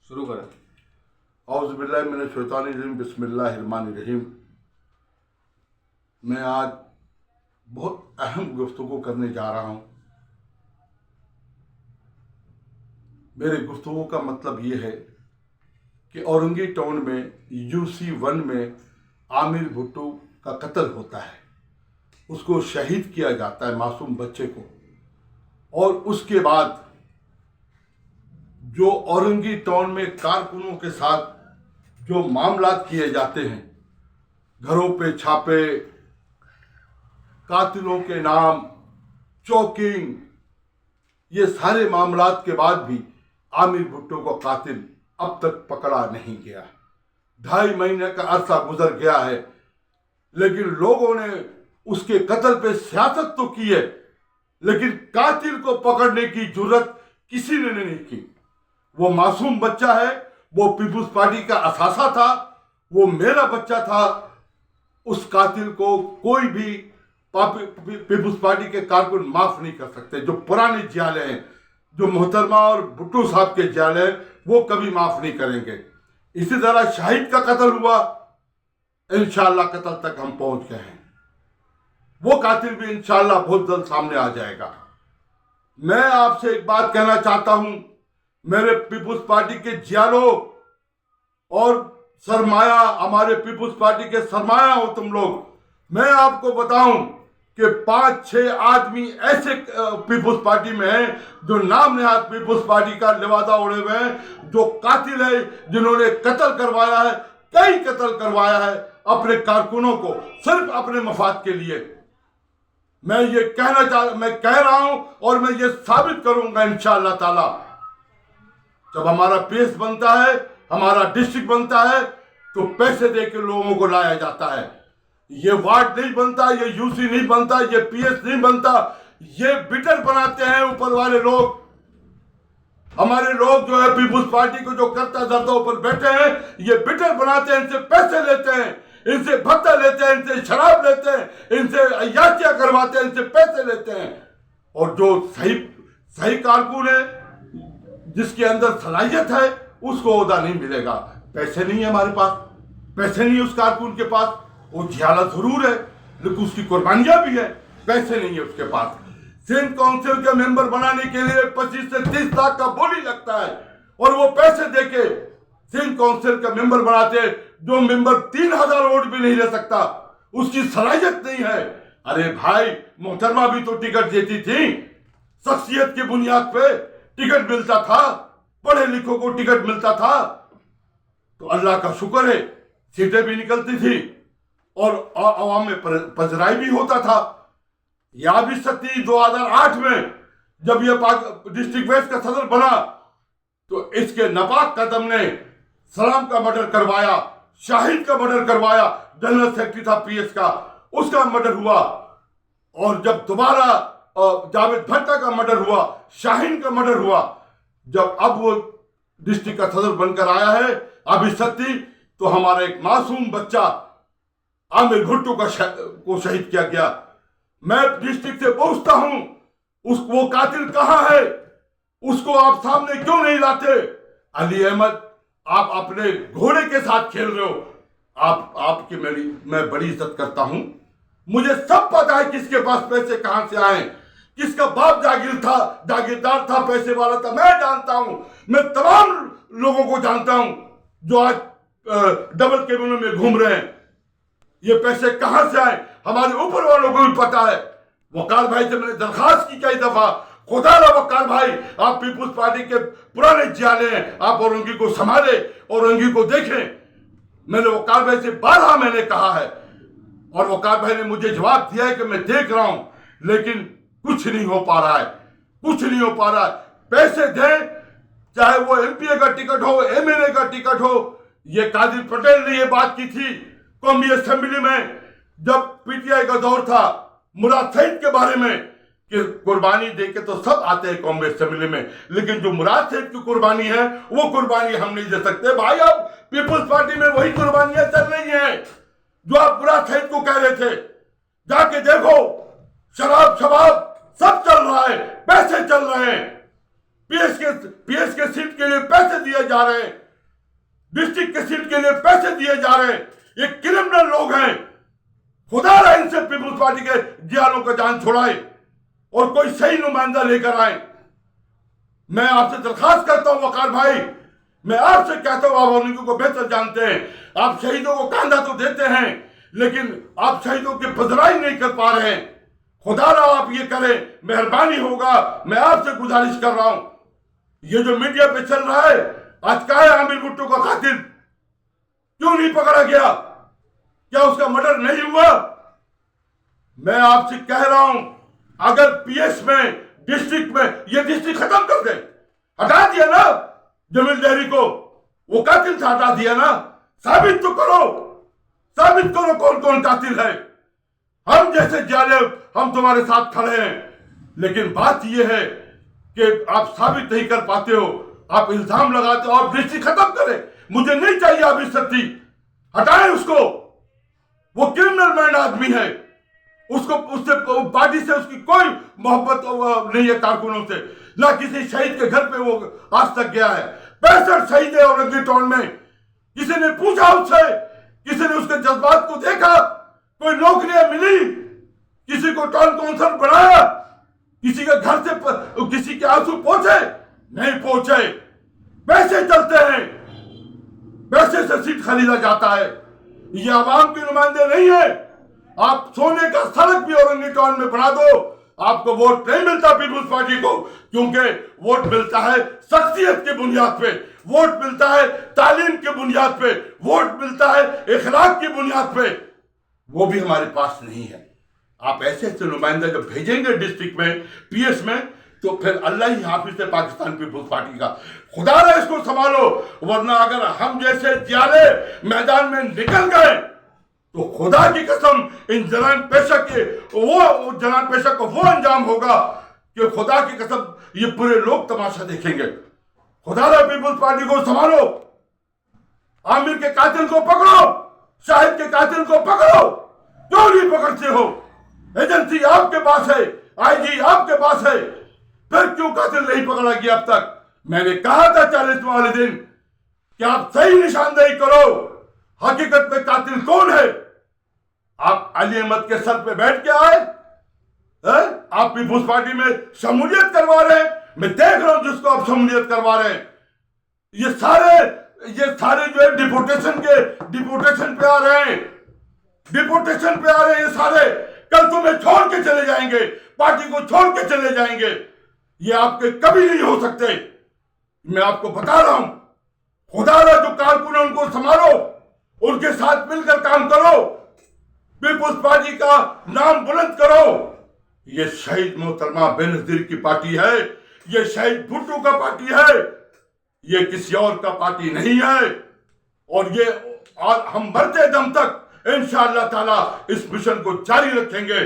शुरू करें। औज़ुबिल्लाहि मिनश शैतानिर रजीम, बिस्मिल्लाहिर्रहमानिर्रहीम। मैं आज बहुत अहम गुफ्तगू करने जा रहा हूँ। मेरे गुफ्तगू का मतलब ये है कि औरंगी टाउन में UC1 में आमिर भुट्टो का कत्ल होता है, उसको शहीद किया जाता है, मासूम बच्चे को। और उसके बाद जो औरंगी टाउन में कारकुनों के साथ जो मामला किए जाते हैं, घरों पे छापे, कातिलों के नाम, चौकिंग, ये सारे मामलात के बाद भी आमिर भुट्टो को कातिल अब तक पकड़ा नहीं गया। 2.5 महीने का अरसा गुजर गया है, लेकिन लोगों ने उसके कत्ल पे सियासत तो की है, लेकिन कातिल को पकड़ने की जुर्रत किसी ने नहीं की। वो मासूम बच्चा है, वो पीपुल्स पार्टी का असासा था, वो मेरा बच्चा था। उस कातिल को कोई भी पीपुल्स पार्टी के कारकुन माफ नहीं कर सकते। जो पुराने जियाले हैं, जो मोहतरमा और भुट्टो साहब के जियाले हैं, वो कभी माफ नहीं करेंगे। इसी तरह शाहिद का कत्ल हुआ, इंशाअल्लाह कत्ल तक हम पहुंच गए हैं। वो कातिल भी इंशाअल्लाह बहुत जल्द सामने आ जाएगा। मैं आपसे एक बात कहना चाहता हूं, मेरे पीपुल्स पार्टी के जियालों और सरमाया, हमारे पीपुल्स पार्टी के सरमाया हो तुम लोग। मैं आपको बताऊं कि 5-6 आदमी ऐसे पीपुल्स पार्टी में हैं जो नाम नेहाद पीपुल्स पार्टी का लिवादा ओढ़े हुए हैं, जो कातिल है, जिन्होंने कत्ल करवाया है, कई कत्ल करवाया है अपने कारकुनों को, सिर्फ अपने मफाद के लिए। मैं कह रहा हूं और मैं ये साबित करूंगा इंशाअल्लाह ताला। जब हमारा पेश बनता है, हमारा डिस्ट्रिक्ट बनता है, तो पैसे दे के लोगों को लाया जाता है। ये वार्ड नहीं बनता, ये UC नहीं बनता, ये PS नहीं बनता। ये बिटर बनाते हैं ऊपर वाले लोग। हमारे लोग जो है पीपुल्स पार्टी को जो करता धरता ऊपर बैठे हैं, ये बिटर बनाते हैं, इनसे पैसे लेते हैं, इनसे भत्ता लेते हैं, इनसे शराब लेते हैं, इनसे अय्याशियां करवाते हैं, इनसे पैसे लेते हैं। और जो सही कारकुन है, जिसके अंदर सलाहियत है, उसको ओहदा नहीं मिलेगा। पैसे नहीं है हमारे पास, पैसे नहीं है उस कारकुन के पास। वो जियाला जरूर है, लेकिन उसकी कुर्बानियां भी है, पैसे नहीं है उसके पास। सिंध काउंसिल के मेंबर बनाने के लिए 25 से 30 लाख का बोली लगता है, और वो पैसे देके सिंध काउंसिल का मेंबर बनाते हैं, जो मेंबर 3000 वोट भी नहीं ले सकता, उसकी सलाहियत नहीं है। अरे भाई, मोहतरमा भी तो टिकट देती थी, शख्सियत की बुनियाद पे टिकट मिलता था, पढ़े लिखों को टिकट मिलता था, तो अल्लाह का शुक्र है सीटें भी निकलती थी और अवाम में पजराई भी होता था। या भी सती 2008 में जब ये डिस्ट्रिक्ट वेस्ट का सदर बना, तो इसके नापाक कदम ने सलाम का मर्डर करवाया, शाहिद का मर्डर करवाया, जनरल सेक्रेटरी था PS का, उसका मर्डर हुआ। और जब दोबारा जावेद भट्टा का मर्डर हुआ, शाहीन का मर्डर हुआ, जब अब वो डिस्ट्रिक्ट का सदर बनकर आया है अभी सत्ती, तो हमारा एक मासूम बच्चा आमिर भुट्टो को शहीद किया गया। मैं डिस्ट्रिक्ट से पूछता हूं, वो कातिल कहां है? उसको आप सामने क्यों नहीं लाते? अली अहमद, आप अपने घोड़े के साथ खेल रहे हो। आपकी मैं बड़ी इज्जत करता हूं, मुझे सब पता है किसके पास पैसे कहां से आए, किसका बाप जागीरदार था, पैसे वाला था। मैं जानता हूं, मैं तमाम लोगों को जानता हूं जो आज डबल कैबिनों में घूम रहे हैं। ये पैसे कहां से आए हमारे ऊपर वालों को भी पता है। वकार भाई से मैंने दरखास्त की कई दफा, खुदा वकार भाई, आप पीपुल्स पार्टी के पुराने जियाले हैं, आप औरंगी को संभाले, औरंगी को देखें। मैंने वकार भाई से 12 मैंने कहा है, और वकार भाई ने मुझे जवाब दिया है कि मैं देख रहा हूं, लेकिन कुछ नहीं हो पा रहा है, कुछ नहीं हो पा रहा है। पैसे दें, चाहे वो MPA का टिकट हो, MLA का टिकट हो। ये कादिर पटेल ने ये बात की थी कौमी असेंबली में, जब PTI का दौर था, मुराद सईद के बारे में, कि कुर्बानी देके तो सब आते हैं कौमी असेंबली में, लेकिन जो मुराद सईद की कुर्बानी है, वो कुर्बानी हम नहीं दे सकते। भाई, अब पीपुल्स पार्टी में वही कुर्बानियां चल रही हैं जो आप मुराद सईद को कह रहे थे। जाके देखो, शराब सब चल रहा है, पैसे चल रहे हैं, PS के सीट के लिए पैसे दिए जा रहे हैं, डिस्ट्रिक्ट के सीट के लिए पैसे दिए जा रहे हैं, ये क्रिमिनल लोग हैं। खुदा रहा इनसे पीपुल्स पार्टी के जियालों का जान छुड़ाए और कोई सही नुमाइंदा लेकर आए। मैं आपसे दरखास्त करता हूं वकार भाई, मैं आपसे कहता हूं, आप उनको को बेहतर जानते हैं, आप शहीदों को कांधा तो देते हैं लेकिन आप शहीदों की पजराई नहीं कर पा रहे हैं। खुदा रहा आप ये करें, मेहरबानी होगा, मैं आपसे गुजारिश कर रहा हूं। ये जो मीडिया पे चल रहा है, आज का है आमिर भुट्टो का कातिल क्यों नहीं पकड़ा गया, क्या उसका मर्डर नहीं हुआ? मैं आपसे कह रहा हूं, अगर पीएस में, डिस्ट्रिक्ट में, ये डिस्ट्रिक्ट खत्म कर दे, हटा दिया ना जमील देहरी को, वो कातिल से हटा दिया ना, साबित तो करो, साबित करो कौन कौन कातिल है। हम जैसे जालिम, हम तुम्हारे साथ खड़े हैं, लेकिन बात यह है कि आप साबित नहीं कर पाते हो, आप इल्जाम लगाते हो। आप डिस्ट्रिक्ट खत्म करें, मुझे नहीं चाहिए आप इस सत्ती, हटाएं उसको, वो क्रिमिनल माइंड आदमी है, उसको उससे पार्टी से उसकी कोई मोहब्बत नहीं है, कारकुनों से, ना किसी शहीद के घर पे वो आज तक गया है। 65 शहीद है औरंगी टाउन में, किसी ने पूछा उससे, किसी ने उसके जज्बात को देखा, कोई नौकरियां मिली, किसी को टाउन काउंसिलर बनाया, किसी के घर से किसी के आंसू पहुंचे? नहीं पहुंचे। पैसे चलते हैं, पैसे से सीट खरीदा जाता है, ये आवाम के नुमाइंदे नहीं है। आप सोने का सड़क भी औरंगी टाउन में बना दो, आपको वोट नहीं मिलता पीपुल्स पार्टी को, क्योंकि वोट मिलता है शख्सियत के बुनियाद पे, वोट मिलता है तालीम के बुनियाद पे, वोट मिलता है इखलाक की बुनियाद पे, वो भी हमारे पास नहीं है। आप ऐसे ऐसे नुमाइंदा जब भेजेंगे डिस्ट्रिक्ट में, पीएस में, तो फिर अल्लाह ही हाफिज है पाकिस्तान पीपुल्स पार्टी का। खुदा रहा इसको संभालो, वरना अगर हम जैसे जियाले मैदान में निकल गए तो खुदा की कसम इन जनान पेशा के वो जनान पेशा को वो अंजाम होगा कि खुदा की कसम ये पूरे लोग तमाशा देखेंगे। खुदा रहा पीपुल्स पार्टी को संभालो, आमिर के कातिल को पकड़ो, शाहिद के कातिल को पकड़ो, क्यों नहीं पकड़ते हो? एजेंसी आपके पास है, आईजी आपके पास है, फिर क्यों कातिल नहीं पकड़ा गया अब तक? मैंने कहा था 40वें वाले दिन कि आप सही निशानदेही करो, हकीकत में कातिल कौन है? आप अली अहमद के सर पे बैठ के आए, आप पीपुल्स पार्टी में शमूलियत करवा रहे हैं, मैं देख रहा हूं जिसको आप शमूलियत करवा रहे हैं। ये सारे जो है डिपोटेशन पे आ रहे हैं, डिपोटेशन पे आ रहे हैं ये सारे, कल तुम्हें छोड़ के चले जाएंगे, पार्टी को छोड़ के चले जाएंगे, ये आपके कभी नहीं हो सकते। मैं आपको बता रहा हूं, खुदा रहा जो कारकुन है उनको संभालो, उनके साथ मिलकर काम करो, पीपुल्स पार्टी का नाम बुलंद करो। ये शहीद मोहतरमा बेनजीर की पार्टी है, ये शहीद भुट्टो का पार्टी है, ये किसी और का पार्टी नहीं है। और हम मरते दम तक इंशाअल्लाह ताला इस मिशन को जारी रखेंगे।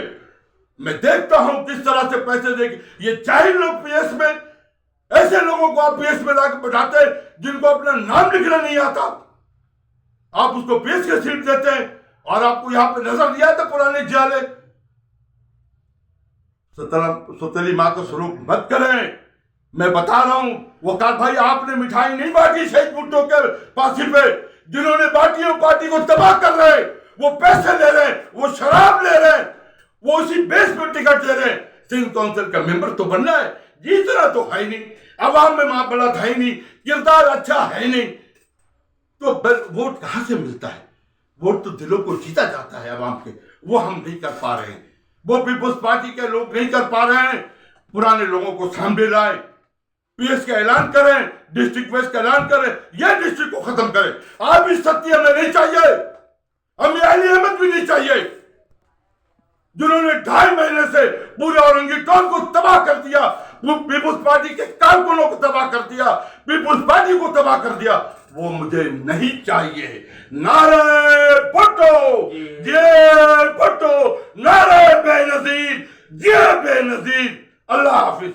मैं देखता हूं किस तरह से पैसे देके ये जाहिल लोग पीएस में, ऐसे लोगों को आप पीएस में लाकर बैठाते जिनको अपना नाम लिखना नहीं आता, आप उसको पीएस की सीट देते हैं। और आपको यहां पे नजर दिया था पुराने जियाले, सुतली मां का स्वरूप मत करें। मैं बता रहा हूं वकार भाई, आपने मिठाई नहीं बांटी शहीद भुट्टो के फांसी पे, जिन्होंने बांटी वो पार्टी को तबाह कर रहे हैं, वो पैसे ले रहे हैं, वो शराब ले रहे हैं, वो उसी बेस पर टिकट दे रहे हैं। सिंध काउंसिल का मेंबर तो बनना है, जीतना तो है नहीं, अवाम में मामला है नहीं, किरदार अच्छा है नहीं, तो वोट कहां से मिलता है? वोट तो दिलों को जीता जाता है अवाम के, वो हम नहीं कर पा रहे हैं, वो पीपुल्स पार्टी के लोग नहीं कर पा रहे हैं। पुराने लोगों को सामने लाए, पीएस का ऐलान करें, डिस्ट्रिक्ट वेस्ट का ऐलान करें, यह डिस्ट्रिक्ट को खत्म करें। आप इस सत्य हमें नहीं चाहिए, हमें अली अहमद भी नहीं चाहिए, जिन्होंने 2.5 महीने से पूरे औरंगी टाउन को तबाह कर दिया, पीपुल्स पार्टी के कारकुनों को तबाह कर दिया, पीपुल्स पार्टी को तबाह कर दिया, वो मुझे नहीं चाहिए। नारे भुट्टो, जय भुट्टो, नारे बेनजीर, जय बेनजीर। अल्लाह हाफिज।